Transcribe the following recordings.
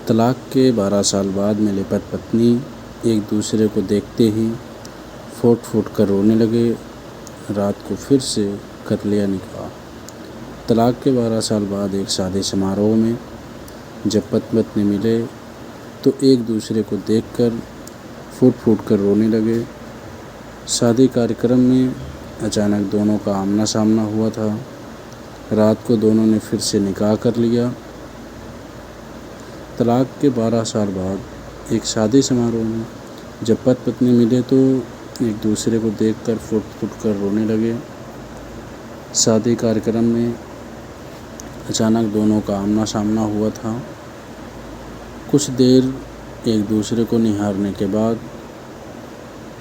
तलाक के 12 साल बाद मिले पति पत्नी एक दूसरे को देखते ही फूट फूट कर रोने लगे। रात को फिर से कर लिया निकाह। तलाक के 12 साल बाद एक शादी समारोह में जब पति पत्नी मिले तो एक दूसरे को देखकर फूट फूट कर रोने लगे। शादी कार्यक्रम में अचानक दोनों का आमना सामना हुआ था। रात को दोनों ने फिर से निकाह कर लिया। तलाक के 12 साल बाद एक शादी समारोह में जब पति पत्नी मिले तो एक दूसरे को देखकर फुट फुट कर रोने लगे। शादी कार्यक्रम में अचानक दोनों का आमना सामना हुआ था। कुछ देर एक दूसरे को निहारने के बाद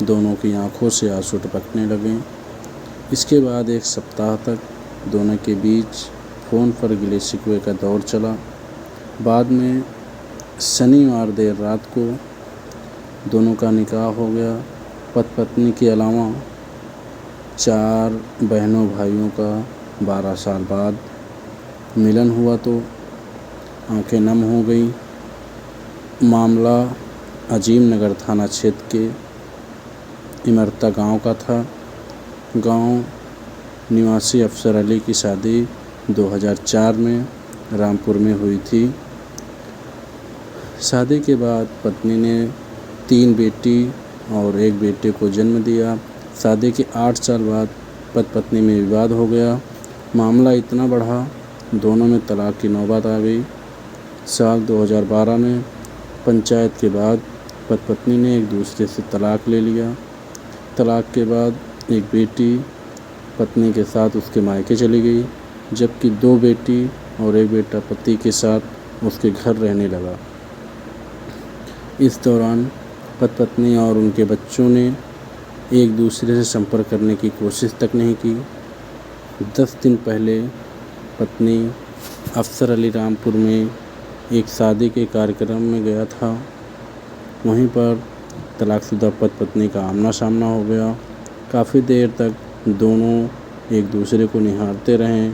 दोनों की आंखों से आंसू टपकने लगे। इसके बाद एक सप्ताह तक दोनों के बीच फ़ोन पर गिले शिकवे का दौर चला। बाद में शनिवार देर रात को दोनों का निकाह हो गया। पति पत्नी के अलावा 4 बहनों भाइयों का 12 साल बाद मिलन हुआ तो आंखें नम हो गई। मामला अजीम नगर थाना क्षेत्र के इमरता गांव का था। गांव निवासी अफसर अली की शादी 2004 में रामपुर में हुई थी। शादी के बाद पत्नी ने 3 बेटी और 1 बेटे को जन्म दिया। शादी के 8 साल बाद पति पत्नी में विवाद हो गया। मामला इतना बढ़ा, दोनों में तलाक की नौबत आ गई। साल 2012 में पंचायत के बाद पति पत्नी ने एक दूसरे से तलाक ले लिया। तलाक के बाद एक बेटी पत्नी के साथ उसके मायके चली गई, जबकि 2 बेटी और 1 बेटा पति के साथ उसके घर रहने लगा। इस दौरान पति पत्नी और उनके बच्चों ने एक दूसरे से संपर्क करने की कोशिश तक नहीं की। 10 दिन पहले पत्नी अफसर अली रामपुर में एक शादी के कार्यक्रम में गया था। वहीं पर तलाकशुदा पति पत्नी का आमना सामना हो गया। काफ़ी देर तक दोनों एक दूसरे को निहारते रहे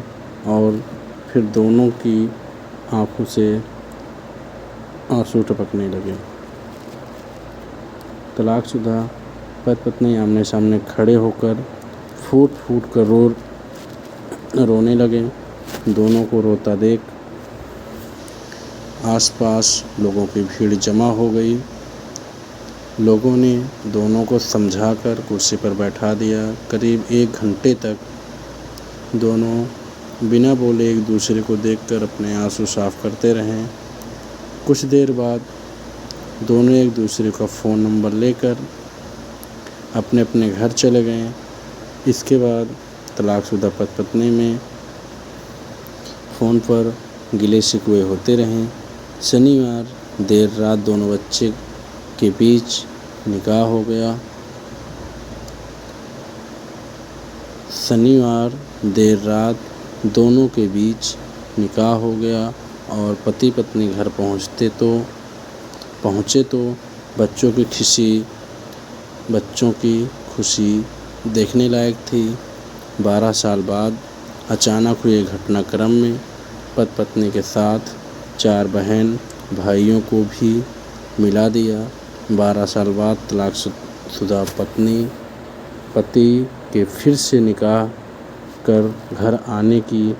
और फिर दोनों की आंखों से आंसू टपकने लगे। तलाकशुदा पति पत्नी आमने सामने खड़े होकर फूट फूट कर रोने लगे। दोनों को रोता देख आसपास लोगों की भीड़ जमा हो गई। लोगों ने दोनों को समझाकर कुर्सी पर बैठा दिया। करीब 1 घंटे तक दोनों बिना बोले एक दूसरे को देखकर अपने आंसू साफ करते रहे। कुछ देर बाद दोनों एक दूसरे का फ़ोन नंबर लेकर अपने अपने घर चले गए। इसके बाद तलाकशुदा पति पत्नी में फ़ोन पर गिले शिकवे होते रहे। शनिवार देर रात दोनों बच्चे के बीच निकाह हो गया। शनिवार देर रात दोनों के बीच निकाह हो गया और पति पत्नी घर पहुँचे तो बच्चों की खुशी देखने लायक थी। 12 साल बाद अचानक हुए घटनाक्रम में पति पत्नी के साथ 4 बहन भाइयों को भी मिला दिया। 12 साल बाद तलाकशुदा पति के फिर से निकाह कर घर आने की